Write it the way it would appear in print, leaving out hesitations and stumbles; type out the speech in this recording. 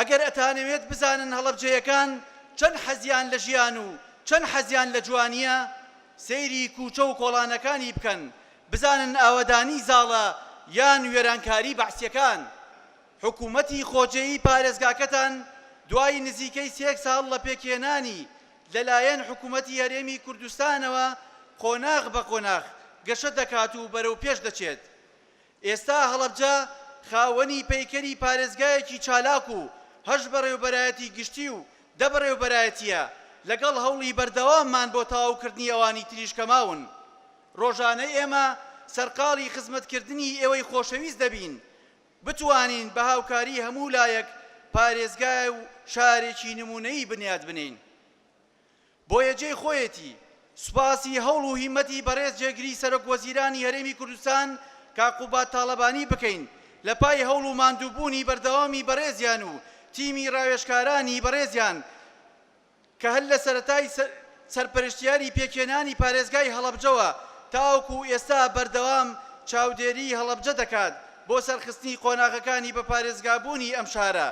ئەگەر ئەتانەوێت بزانن هەڵەبجەیەکان چەند حەزیان لە ژیان و چەند حەزیان لە جوانیە، سەیری کوچە و کۆڵانەکانی بکەن، بزانن ئاوەدانی زاڵە یان وێرانکاری بەعسیەکان. حکوومەتی خۆجێیی پارێزگاکەتان دوای نزیکەی 3 ساڵ لە پێکهێنانی لەلایەن حکوومەتی هەرێمی کوردستانەوە قۆناغ بە قۆناغ گەشە دەکات و بەرەو پێش دەچێت. ئێستا هەڵەبجە خاوەنی پەیکەری پارێزگایەکی چالاک و هەش بەڕێوەبەرایەتی گشتی و دە بەڕێوەبەرایەتیە لەگەڵ هەوڵی بەردەواممان بۆ تەواوکردنی ئەوانی تریش کەماون. ڕۆژانەی ئێمە سەرقاڵی خزمەتکردنی ئێوەی خۆشەویست دەبین بتوانین بە هاوکاری هەموو لایەک پارێزگای و شارێکی نمونەیی بنیاد بنین. بۆ یەجێی خۆیەتی سوپاسی هەوڵ و هیمەتی بەڕێز جێگری سەرۆک وەزیرانی هەرێمی کوردستان کاکوبات تاڵەبانی بکەین لە پای هەوڵ و ماندووبوونی بەردەوامی بەڕێزیان و تیمی ڕاوێژکارانی بەڕێزیان کە هەر لە سەرەتای سەرپەرشتیاری پێکهێنانی پارێزگای هەڵەبجەوە تاوەکو ئێستا بەردەوام چاودێری هەڵەبجە دەکات بۆ سەرخستنی قۆناغەکانی بە پارێزگابوونی ئەم شارە.